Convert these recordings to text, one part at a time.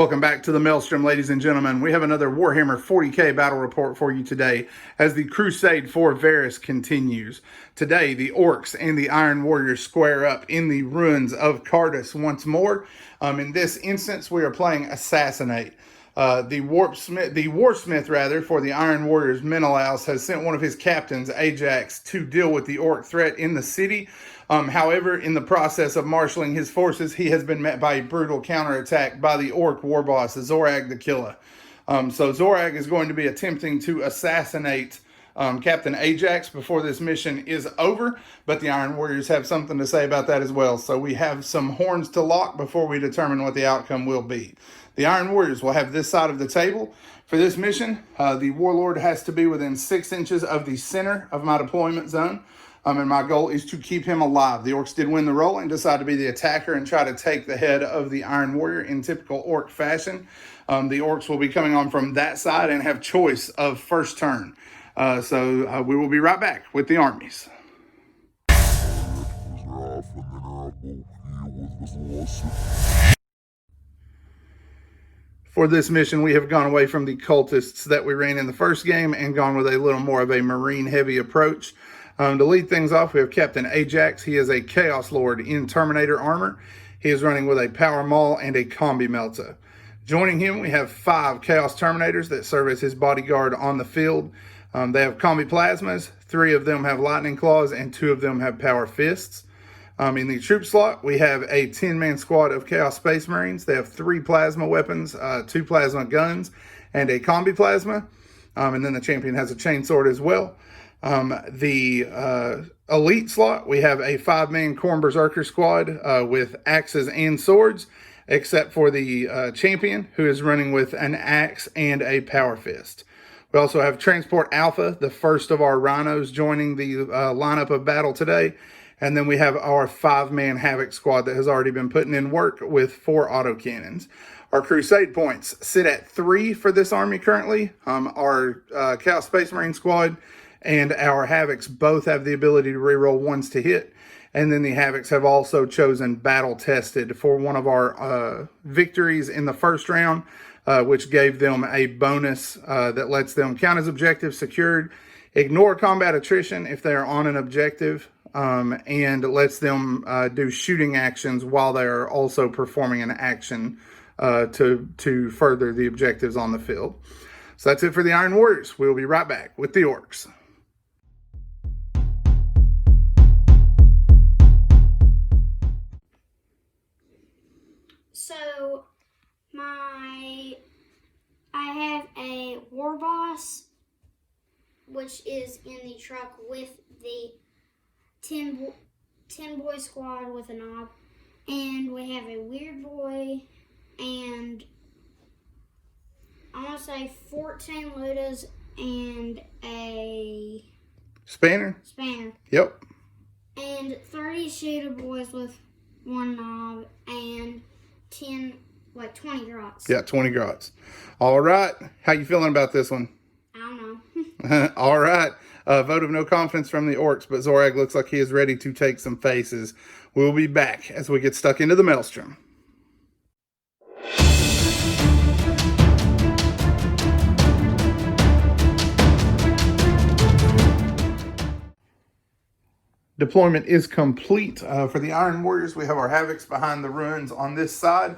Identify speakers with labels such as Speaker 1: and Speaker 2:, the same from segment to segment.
Speaker 1: Welcome back to the Maelstrom, ladies and gentlemen. We have another Warhammer 40k battle report for you today as the Crusade for Varus continues. Today, the Orks and the Iron Warriors square up in the ruins of Cartus once more. In this instance, we are playing Assassinate. The Warsmith for the Iron Warriors, Menelaus, has sent one of his captains, Ajax, to deal with the Orc threat in the city. However, in the process of marshaling his forces, he has been met by a brutal counterattack by the Orc war boss, Zorag the Killa. So Zorag is going to be attempting to assassinate Captain Ajax before this mission is over, but the Iron Warriors have something to say about that as well. So we have some horns to lock before we determine what the outcome will be. The Iron Warriors will have this side of the table. For this mission, the Warlord has to be within 6 inches of the center of my deployment zone. And my goal is to keep him alive. The Orcs did win the roll and decided to be the attacker and try to take the head of the Iron Warrior in typical Orc fashion. The Orcs will be coming on from that side and have choice of first turn. So we will be right back with the armies. For this mission, we have gone away from the cultists that we ran in the first game and gone with a little more of a marine-heavy approach. To lead things off, we have Captain Ajax. He is a Chaos Lord in Terminator armor. He is running with a Power Maul and a Combi Melta. Joining him, we have 5 Chaos Terminators that serve as his bodyguard on the field. They have Combi Plasmas. 3 of them have Lightning Claws, and 2 of them have Power Fists. In the troop slot, we have a 10-man squad of Chaos Space Marines. They have 3 plasma weapons, 2 plasma guns, and a Combi Plasma. And then the champion has a chainsword as well. The elite slot, we have a 5-man Khorne Berserker squad with axes and swords, except for the champion, who is running with an axe and a Power Fist. We also have Transport Alpha, the first of our rhinos, joining the lineup of battle today. And then we have our 5-man Havoc squad that has already been putting in work with 4 autocannons. Our Crusade points sit at 3 for this army currently. Our Chaos Space Marine squad and our Havocs both have the ability to reroll 1s to hit. And then the Havocs have also chosen Battle Tested for one of our victories in the first round, which gave them a bonus that lets them count as objective secured, ignore combat attrition if they are on an objective, and lets them do shooting actions while they are also performing an action to further the objectives on the field. So that's it for the Iron Warriors. We'll be right back with the Orcs.
Speaker 2: So, I have a war boss, which is in the truck with the 10 boy squad with a knob, and we have a weird boy, and I want to say 14 Ludas and a
Speaker 1: Spanner. Yep.
Speaker 2: And 30 shooter boys with 1 knob and 20 grots.
Speaker 1: Yeah, 20 grots. All right. How you feeling about this one?
Speaker 2: I don't know.
Speaker 1: All right. Vote of no confidence from the Orcs, but Zorag looks like he is ready to take some faces. We'll be back as we get stuck into the Maelstrom. Deployment is complete. For the Iron Warriors, we have our Havocs behind the ruins on this side.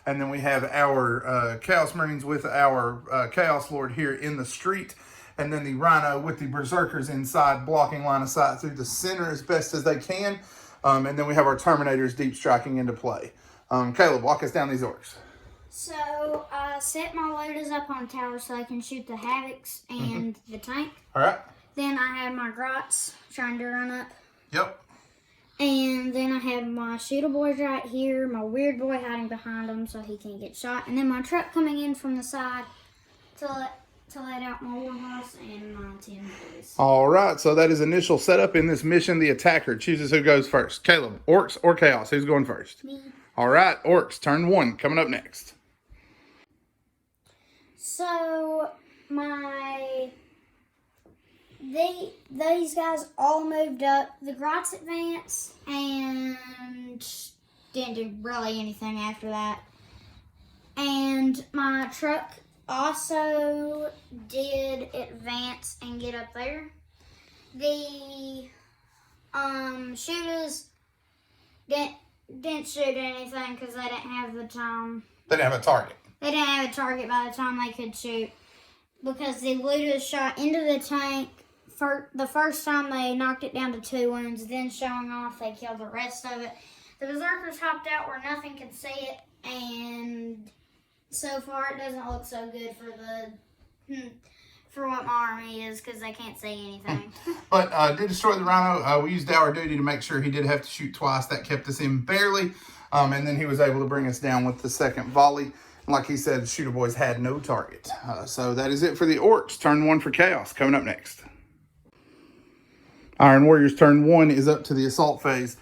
Speaker 1: And then we have our Chaos Marines with our Chaos Lord here in the street. And then the Rhino with the Berserkers inside, blocking line of sight through the center as best as they can. And then we have our Terminators deep striking into play. Caleb, walk us down these Orcs.
Speaker 2: So, I set my loaders up on the tower so I can shoot the Havocs and the tank.
Speaker 1: All right.
Speaker 2: Then I have my grots trying to run up.
Speaker 1: Yep.
Speaker 2: And then I have my shooter boys right here, my weird boy hiding behind him so he can't get shot. And then my truck coming in from the side to let out my war horse and my 10 boys.
Speaker 1: All right, so that is initial setup in this mission. The attacker chooses who goes first. Caleb, Orcs or Chaos? Who's going first?
Speaker 2: Me.
Speaker 1: All right, Orcs, turn 1, coming up next.
Speaker 2: So, these guys all moved up. The grots advanced and didn't do really anything after that. And my truck also did advance and get up there. The shooters didn't shoot anything because they didn't have the time.
Speaker 1: They didn't have a target.
Speaker 2: They didn't have a target by the time they could shoot. Because the looters shot into the tank. For the first time they knocked it down to 2 wounds. Then showing off, they killed the rest of it. The berserkers hopped out where nothing could see it. And so far it doesn't look so good for what my army is, because they can't say anything.
Speaker 1: But did destroy the rhino. We used our duty to make sure he did have to shoot twice. That kept us in barely. And then he was able to bring us down with the second volley. And like he said, Shooter Boys had no target. So that is it for the Orks. Turn 1 for Chaos. Coming up next. Iron Warriors turn 1 is up to the assault phase.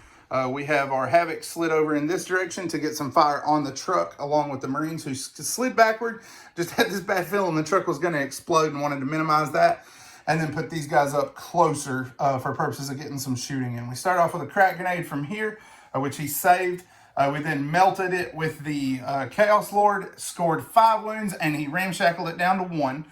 Speaker 1: We have our Havoc slid over in this direction to get some fire on the truck, along with the Marines who slid backward. Just had this bad feeling the truck was going to explode and wanted to minimize that. And then put these guys up closer for purposes of getting some shooting in. We start off with a crack grenade from here, which he saved. We then melted it with the Chaos Lord, scored 5 wounds, and he ramshackled it down to 1.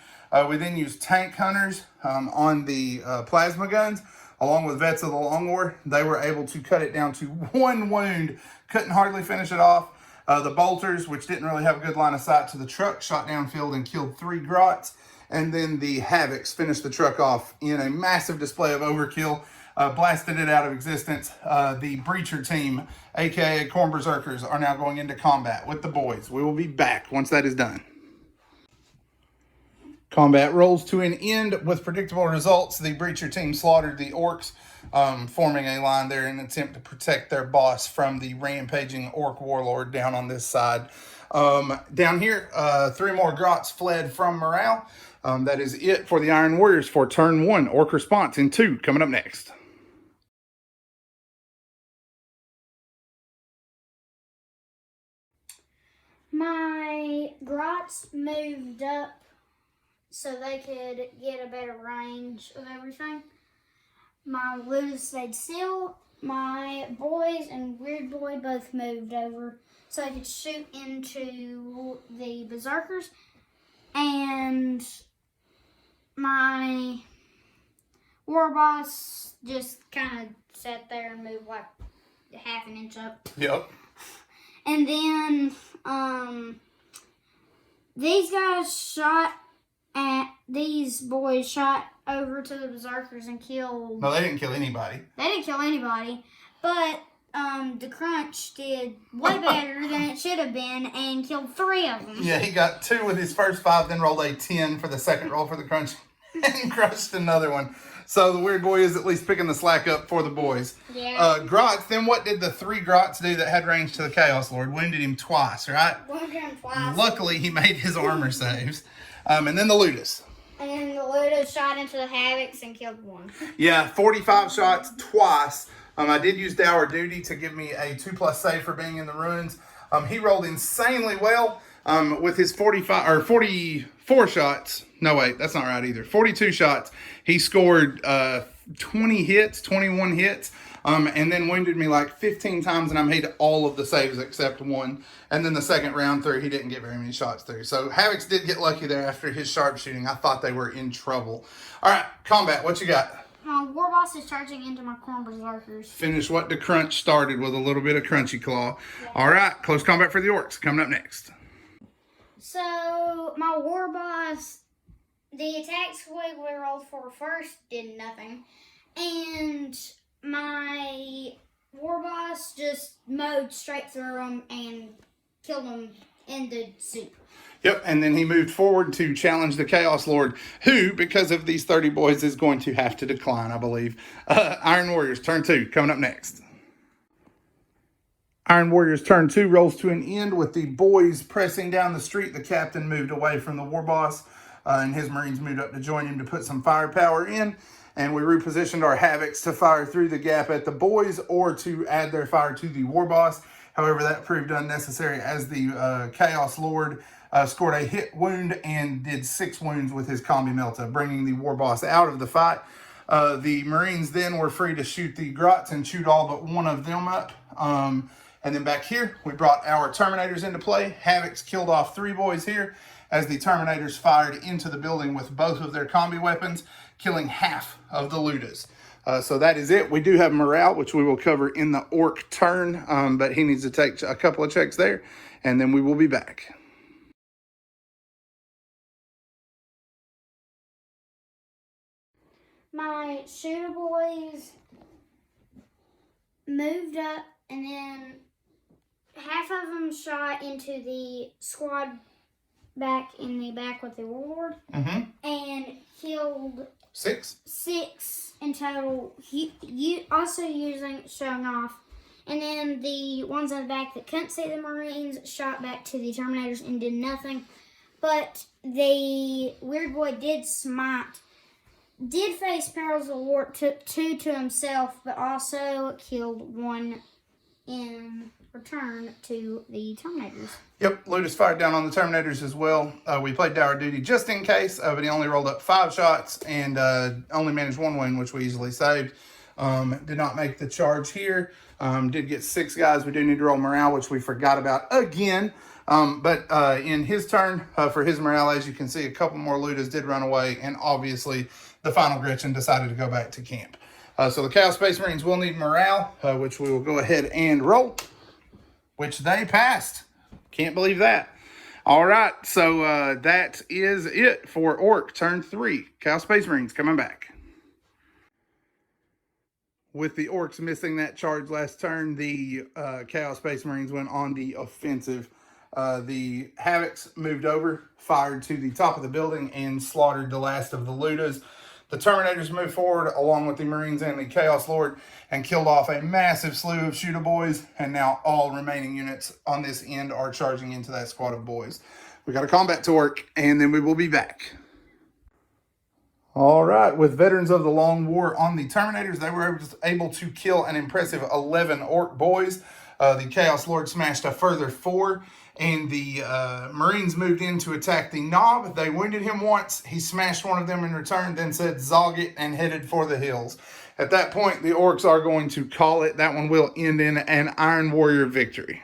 Speaker 1: We then used tank hunters on the plasma guns. Along with vets of the Long War, they were able to cut it down to 1 wound. Couldn't hardly finish it off. The bolters, which didn't really have a good line of sight to the truck, shot downfield and killed 3 grots. And then the Havocs finished the truck off in a massive display of overkill. Blasted it out of existence. The Breacher team, aka Corn Berserkers, are now going into combat with the boys. We will be back once that is done. Combat rolls to an end with predictable results. The Breacher team slaughtered the Orks, forming a line there in an attempt to protect their boss from the rampaging Ork warlord down on this side. Down here, 3 more grots fled from morale. That is it for the Iron Warriors for turn 1. Ork response in 2 coming up next.
Speaker 2: My grots moved up so they could get a better range of everything. My looters stayed still. My boys and Weird Boy both moved over so I could shoot into the berserkers. And my war boss just kind of sat there and moved like half an inch up.
Speaker 1: Yep.
Speaker 2: And then these boys shot over to the berserkers and killed.
Speaker 1: No, they didn't kill anybody.
Speaker 2: They didn't kill anybody, but the Crunch did way better than it should have been and killed 3 of them.
Speaker 1: Yeah, he got 2 with his first 5, then rolled a 10 for the second roll for the Crunch, and crushed another one. So the Weird Boy is at least picking the slack up for the boys.
Speaker 2: Yeah.
Speaker 1: Grots, then what did the 3 grots do that had range to the Chaos Lord? Wounded him twice, right?
Speaker 2: Wounded him twice.
Speaker 1: Luckily, he made his armor saves. And then the Ludus.
Speaker 2: And then the Ludo shot into the Havocs and killed 1.
Speaker 1: Yeah, 45 shots twice. I did use Dour Duty to give me a 2+ save for being in the ruins. He rolled insanely well with his 44 shots. No, wait, that's not right either. 42 shots. He scored 21 hits, and then wounded me like 15 times, and I made all of the saves except 1. And then the second round through, he didn't get very many shots through. So Havocs did get lucky there after his sharpshooting. I thought they were in trouble. All right, combat, what you got?
Speaker 2: My war boss is charging into my Corn Berserkers.
Speaker 1: Finish what the Crunch started with a little bit of Crunchy Claw. Yeah. All right, close combat for the Orks coming up next.
Speaker 2: So my war boss, the attack squig we rolled for first did nothing, and my war boss just mowed straight through them and killed them in the soup.
Speaker 1: Yep, and then he moved forward to challenge the Chaos Lord, who, because of these 30 boys, is going to have to decline, I believe. Iron Warriors, turn 2, coming up next. Iron Warriors turn 2 rolls to an end with the boys pressing down the street. The captain moved away from the war boss, and his Marines moved up to join him to put some firepower in. And we repositioned our Havocs to fire through the gap at the boys or to add their fire to the war boss. However, that proved unnecessary as the Chaos Lord scored a hit wound and did 6 wounds with his Combi Melta, bringing the war boss out of the fight. The Marines then were free to shoot the grots and chewed all but 1 of them up. And then back here, we brought our Terminators into play. Havocs killed off 3 boys here as the Terminators fired into the building with both of their combi weapons, killing half of the Ludas. So that is it. We do have morale, which we will cover in the Orc turn, but he needs to take a couple of checks there, and then we will be back.
Speaker 2: My shooter boys moved up, and then half of them shot into the squad back in the back with the warlord, and killed
Speaker 1: 6
Speaker 2: in total. Also showing off. And then the ones in the back that couldn't see the Marines shot back to the Terminators and did nothing. But the weird boy did face perils of war, took 2 to himself, but also killed 1 in return to the Terminators.
Speaker 1: Yep, Ludus fired down on the Terminators as well. We played Dour Duty just in case, but he only rolled up 5 shots and only managed 1 win, which we easily saved. Did not make the charge here. Did get 6 guys. We do need to roll morale, which we forgot about again. But in his turn, for his morale, as you can see, a couple more Ludas did run away, and obviously the final Gretchen decided to go back to camp. So the Chaos Space Marines will need morale, which we will go ahead and roll, which they passed. Can't believe that. All right, so that is it for Orc turn 3. Chaos Space Marines coming back. With the Orcs missing that charge last turn, the Chaos Space Marines went on the offensive. The Havocs moved over, fired to the top of the building, and slaughtered the last of the Ludas. The Terminators moved forward along with the Marines and the Chaos Lord and killed off a massive slew of shooter boys, and now all remaining units on this end are charging into that squad of boys. We got a combat to work, and then we will be back. All right, with Veterans of the Long War on the Terminators, they were able to kill an impressive 11 Orc boys. The Chaos Lord smashed a further 4, and the Marines moved in to attack the Knob. They wounded him once. He smashed one of them in return, then said "Zog it," and headed for the hills. At that point, the Orcs are going to call it. That one will end in an Iron Warrior victory.